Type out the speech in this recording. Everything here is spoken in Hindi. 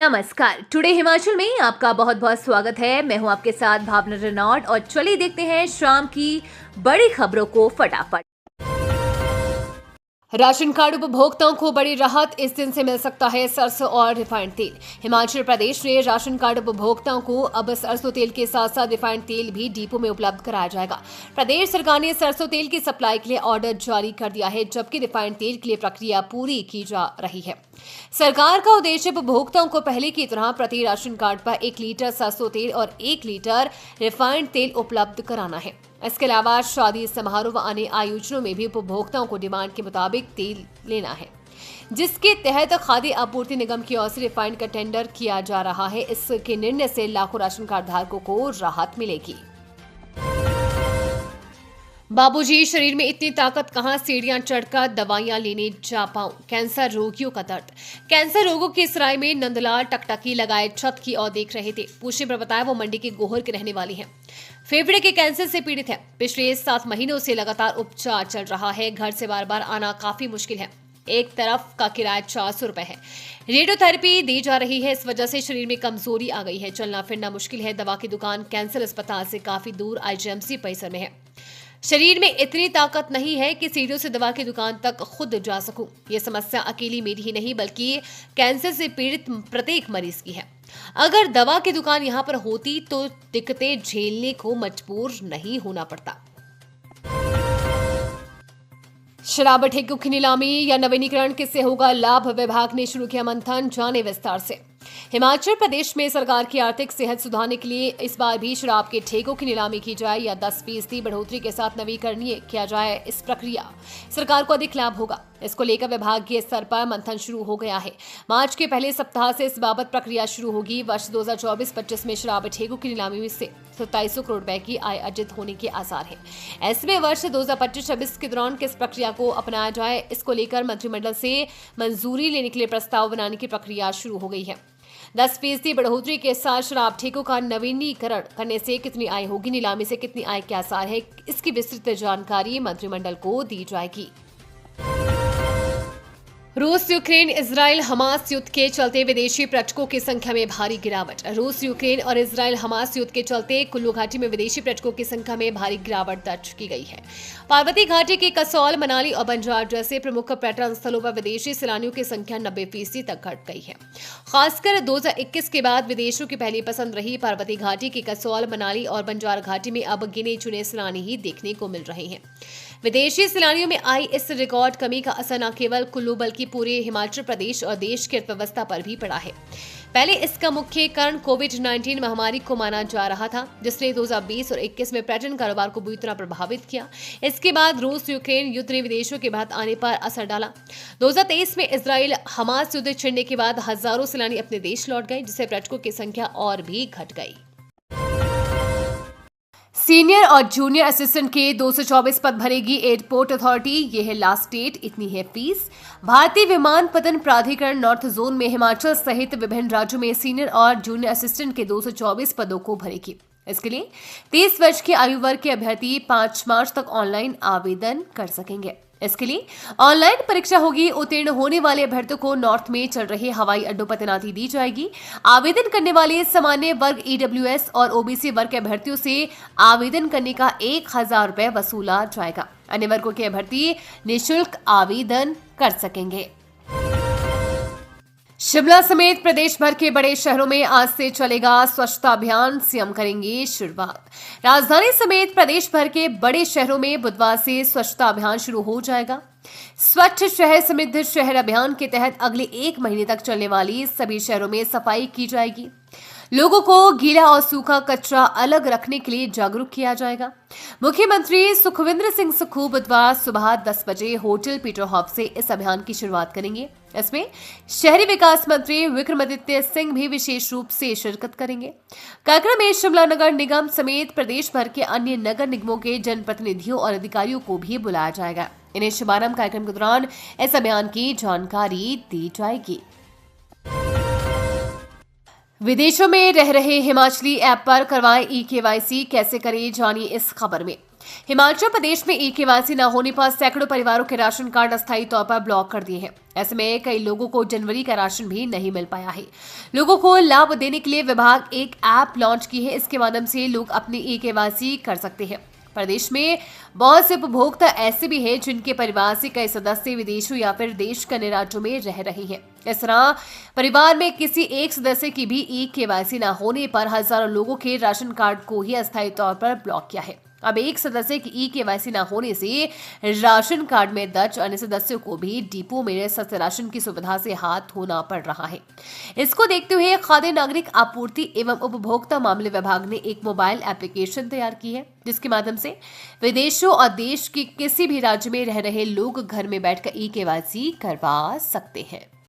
नमस्कार। टुडे हिमाचल में आपका बहुत बहुत स्वागत है। मैं हूं आपके साथ भावना रेनॉल्ड और चलिए देखते हैं शाम की बड़ी खबरों को फटाफट। राशन कार्ड उपभोक्ताओं को बड़ी राहत, इस दिन से मिल सकता है सरसों और रिफाइंड तेल। हिमाचल प्रदेश में राशन कार्ड उपभोक्ताओं को अब सरसों तेल के साथ साथ रिफाइंड तेल भी डिपो में उपलब्ध कराया जाएगा। प्रदेश सरकार ने सरसों तेल की सप्लाई के लिए ऑर्डर जारी कर दिया है, जबकि रिफाइंड तेल के लिए प्रक्रिया पूरी की जा रही है। सरकार का उद्देश्य उपभोक्ताओं को पहले की तरह प्रति राशन कार्ड पर 1 लीटर सरसों तेल और 1 लीटर रिफाइंड तेल उपलब्ध कराना है। इसके अलावा शादी समारोह व अन्य आयोजनों में भी उपभोक्ताओं को डिमांड के मुताबिक तेल लेना है, जिसके तहत खाद्य आपूर्ति निगम की ओर से रिफाइंड का टेंडर किया जा रहा है। इसके निर्णय से लाखों राशन कार्ड धारकों को राहत मिलेगी। बाबूजी, शरीर में इतनी ताकत कहां, सीढ़ियां चढ़कर दवाइयां लेने जा पाऊं। कैंसर रोगियों का दर्द। कैंसर रोगों की सराय में नंदलाल टकटकी लगाए छत की ओर देख रहे थे। पूछने पर बताया वो मंडी के गोहर के रहने वाली हैं। फेफड़े के कैंसर से पीड़ित है। पिछले 7 महीनों से लगातार उपचार चल रहा है। घर से बार बार आना काफी मुश्किल है। एक तरफ का किराया 400 रुपए है। रेडियोथेरेपी दी जा रही है। इस वजह से शरीर में कमजोरी आ गई है। चलना फिरना मुश्किल है। दवा की दुकान कैंसर अस्पताल से काफी दूर आईजीएमसी परिसर में है। शरीर में इतनी ताकत नहीं है कि सीढ़ियों से दवा की दुकान तक खुद जा सकूं। ये समस्या अकेली मेरी ही नहीं बल्कि कैंसर से पीड़ित प्रत्येक मरीज की है। अगर दवा की दुकान यहाँ पर होती तो दिक्कतें झेलने को मजबूर नहीं होना पड़ता। शराब ठेकों की नीलामी या नवीनीकरण किससे होगा लाभ, विभाग ने शुरू किया मंथन, जाने विस्तार से। हिमाचल प्रदेश में सरकार की आर्थिक सेहत सुधारने के लिए इस बार भी शराब के ठेकों की नीलामी की जाए या 10% बढ़ोतरी के साथ नवीकरणीय किया जाए। इस प्रक्रिया सरकार को अधिक लाभ होगा। इसको लेकर विभागीय स्तर पर मंथन शुरू हो गया है। मार्च के पहले सप्ताह से इस बाबत प्रक्रिया शुरू होगी। वर्ष 2024-25 में शराब ठेकों की नीलामी से 2700 करोड़ रुपए की आय अर्जित होने के आसार है। ऐसे में वर्ष 2025-26 के दौरान किस प्रक्रिया को अपनाया जाए, इसको लेकर मंत्रिमंडल से मंजूरी लेने के लिए प्रस्ताव बनाने की प्रक्रिया शुरू हो गई है। 10% बढ़ोतरी के साथ शराब ठेकों का नवीनीकरण करने से कितनी आय होगी, नीलामी से कितनी आय के आसार है, इसकी विस्तृत जानकारी मंत्रिमंडल को दी जाएगी। रूस यूक्रेन इजराइल हमास युद्ध के चलते विदेशी पर्यटकों की संख्या में भारी गिरावट। रूस यूक्रेन और इजराइल हमास युद्ध के चलते कुल्लू घाटी में विदेशी पर्यटकों की संख्या में भारी गिरावट दर्ज की गई है। पार्वती घाटी के कसौल, मनाली और बंजार जैसे प्रमुख पर्यटन स्थलों पर विदेशी सैलानियों की संख्या 90% तक घट गई है। खासकर 2021 के बाद विदेशों की पहली पसंद रही पार्वती घाटी की कसौल, मनाली और बंजार घाटी में अब गिने चुने सैलानी ही देखने को मिल रहे हैं। विदेशी सैलानियों में आई इस रिकॉर्ड कमी का असर न केवल कुल्लू बल्कि पूरे हिमाचल प्रदेश और देश की अर्थव्यवस्था पर भी पड़ा है। पहले इसका मुख्य कारण कोविड-19 महामारी को माना जा रहा था, जिसने 2020 और 21 में पर्यटन कारोबार को बुरी तरह प्रभावित किया। इसके बाद रूस यूक्रेन युद्ध ने विदेशों के बाद आने पर असर डाला। 2023 में इजराइल हमास युद्ध छिड़ने के बाद हजारों सैलानी अपने देश लौट गए, जिससे पर्यटकों की संख्या और भी घट गई। सीनियर और जूनियर असिस्टेंट के 224 पद भरेगी एयरपोर्ट अथॉरिटी, ये है लास्ट डेट, इतनी है फीस। भारतीय विमानपत्तन प्राधिकरण नॉर्थ जोन में हिमाचल सहित विभिन्न राज्यों में सीनियर और जूनियर असिस्टेंट के 224 पदों को भरेगी। इसके लिए 30 वर्ष की आयु वर्ग के अभ्यर्थी 5 मार्च तक ऑनलाइन आवेदन कर सकेंगे। इसके लिए ऑनलाइन परीक्षा होगी। उत्तीर्ण होने वाले अभ्यर्थियों को नॉर्थ में चल रहे हवाई अड्डों पर तैनाती दी जाएगी। आवेदन करने वाले सामान्य वर्ग, ईडब्ल्यूएस और ओबीसी वर्ग के अभ्यर्थियों से आवेदन करने का 1000 रुपए वसूला जाएगा। अन्य वर्गों के अभ्यर्थी निःशुल्क आवेदन कर सकेंगे। शिमला समेत प्रदेश भर के बड़े शहरों में आज से चलेगा स्वच्छता अभियान, सीएम करेंगे शुरुआत। राजधानी समेत प्रदेश भर के बड़े शहरों में बुधवार से स्वच्छता अभियान शुरू हो जाएगा। स्वच्छ शहर समृद्ध शहर अभियान के तहत अगले 1 महीने तक चलने वाली सभी शहरों में सफाई की जाएगी। लोगों को गीला और सूखा कचरा अलग रखने के लिए जागरूक किया जाएगा। मुख्यमंत्री सुखविंदर सिंह सुक्खू बुधवार सुबह 10 बजे होटल पीटर हॉफ से इस अभियान की शुरुआत करेंगे। इसमें शहरी विकास मंत्री विक्रमादित्य सिंह भी विशेष रूप से शिरकत करेंगे। कार्यक्रम में शिमला नगर निगम समेत प्रदेश भर के अन्य नगर निगमों के जनप्रतिनिधियों और अधिकारियों को भी बुलाया जाएगा। इन्हें शुभारंभ कार्यक्रम के दौरान इस अभियान की जानकारी दी जाएगी। विदेशों में रह रहे हिमाचली ऐप पर करवाएं ई-केवाईसी, कैसे करें जानिए इस खबर में। हिमाचल प्रदेश में ई-केवाईसी न होने पर सैकड़ों परिवारों के राशन कार्ड अस्थायी तौर पर ब्लॉक कर दिए हैं। ऐसे में कई लोगों को जनवरी का राशन भी नहीं मिल पाया है। लोगों को लाभ देने के लिए विभाग एक ऐप लॉन्च की है। इसके माध्यम से लोग अपनी ई-केवाईसी कर सकते हैं। प्रदेश में बहुत से उपभोक्ता ऐसे भी हैं जिनके परिवार से कई सदस्य विदेशों या फिर देश के अन्य राज्यों में रह रहे हैं। इस तरह परिवार में किसी एक सदस्य की भी ई-केवाईसी न होने पर हजारों लोगों के राशन कार्ड को ही अस्थायी तौर पर ब्लॉक किया है। अब एक सदस्य की ई-केवाईसी न होने से राशन कार्ड में दर्ज अन्य सदस्यों को भी डिपो में सस्ते राशन की सुविधा से हाथ धोना पड़ रहा है। इसको देखते हुए खाद्य नागरिक आपूर्ति एवं उपभोक्ता मामले विभाग ने एक मोबाइल एप्लीकेशन तैयार की है, जिसके माध्यम से विदेशों और देश के किसी भी राज्य में रह रहे लोग घर में बैठकर ई-केवाईसी करवा सकते हैं।